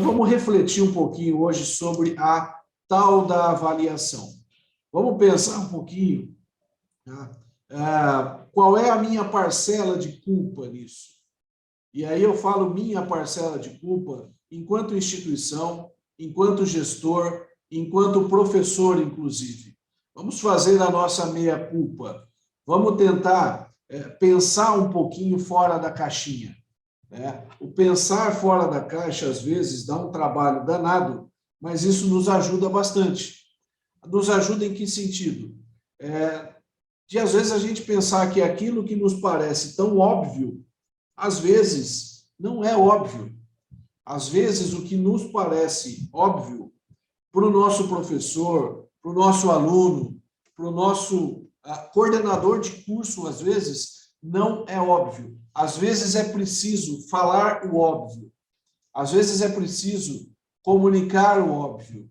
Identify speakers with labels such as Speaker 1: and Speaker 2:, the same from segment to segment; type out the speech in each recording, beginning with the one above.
Speaker 1: vamos refletir um pouquinho hoje sobre a tal da avaliação. Vamos pensar um pouquinho, tá? Qual é a minha parcela de culpa nisso? E aí eu falo minha parcela de culpa enquanto instituição, enquanto gestor, enquanto professor, inclusive. Vamos fazer a nossa meia-culpa. Vamos tentar pensar um pouquinho fora da caixinha. Né? O pensar fora da caixa, às vezes, dá um trabalho danado, mas isso nos ajuda bastante. Nos ajuda em que sentido? De, às vezes, a gente pensar que aquilo que nos parece tão óbvio, às vezes, não é óbvio. Às vezes, o que nos parece óbvio, para o nosso professor, para o nosso aluno, para o nosso coordenador de curso, às vezes, não é óbvio. Às vezes é preciso falar o óbvio. Às vezes é preciso comunicar o óbvio.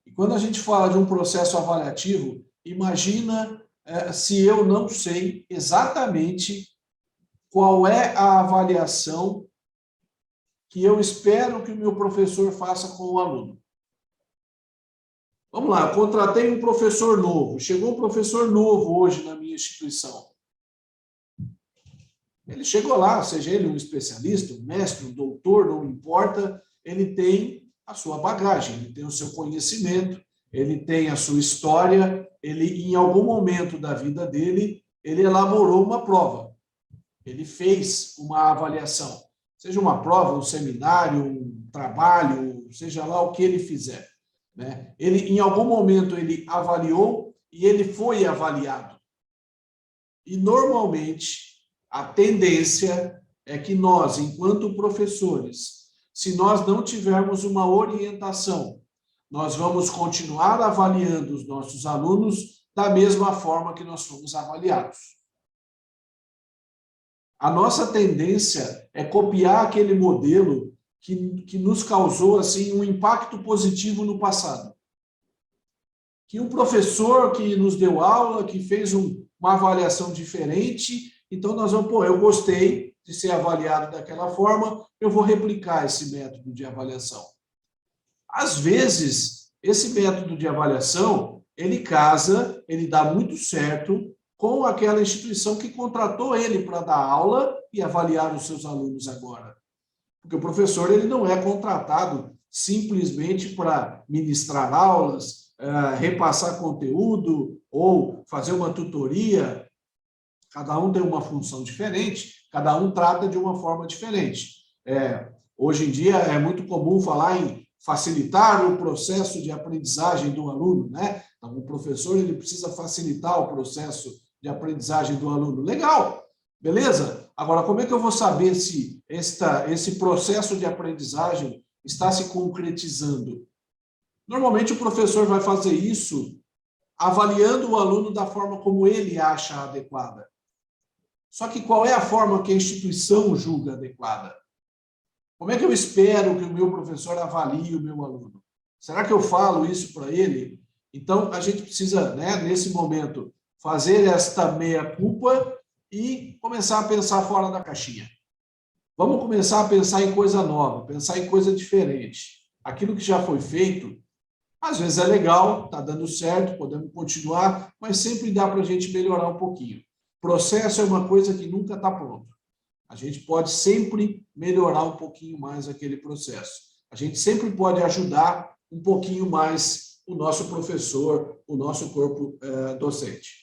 Speaker 1: E quando a gente fala de um processo avaliativo, imagina se eu não sei exatamente qual é a avaliação que eu espero que o meu professor faça com o aluno. Vamos lá, eu contratei um professor novo. Chegou um professor novo hoje na minha instituição. Ele chegou lá, seja ele um especialista, um mestre, um doutor, não importa, ele tem a sua bagagem, ele tem o seu conhecimento, ele tem a sua história, ele, em algum momento da vida dele, ele elaborou uma prova, ele fez uma avaliação, seja uma prova, um seminário, um trabalho, seja lá o que ele fizer. Né? Ele, em algum momento, ele avaliou e ele foi avaliado. E, normalmente, a tendência é que nós, enquanto professores, se nós não tivermos uma orientação, nós vamos continuar avaliando os nossos alunos da mesma forma que nós fomos avaliados. A nossa tendência é copiar aquele modelo que nos causou assim, um impacto positivo no passado. Que um professor que nos deu aula, que fez uma avaliação diferente, então nós vamos, eu gostei de ser avaliado daquela forma, eu vou replicar esse método de avaliação. Às vezes, esse método de avaliação, ele casa, ele dá muito certo com aquela instituição que contratou ele para dar aula e avaliar os seus alunos agora. Porque o professor ele não é contratado simplesmente para ministrar aulas, repassar conteúdo ou fazer uma tutoria. Cada um tem uma função diferente, cada um trata de uma forma diferente. Hoje em dia é muito comum falar em facilitar o processo de aprendizagem do aluno, né? Então, o professor ele precisa facilitar o processo de aprendizagem do aluno. Legal, beleza? Agora, como é que eu vou saber se esse processo de aprendizagem está se concretizando? Normalmente, o professor vai fazer isso avaliando o aluno da forma como ele acha adequada. Só que qual é a forma que a instituição julga adequada? Como é que eu espero que o meu professor avalie o meu aluno? Será que eu falo isso para ele? Então, a gente precisa, né, nesse momento, fazer esta meia-culpa e começar a pensar fora da caixinha. Vamos começar a pensar em coisa nova, pensar em coisa diferente. Aquilo que já foi feito, às vezes é legal, está dando certo, podemos continuar, mas sempre dá para a gente melhorar um pouquinho. Processo é uma coisa que nunca está pronto. A gente pode sempre melhorar um pouquinho mais aquele processo. A gente sempre pode ajudar um pouquinho mais o nosso professor, o nosso corpo docente.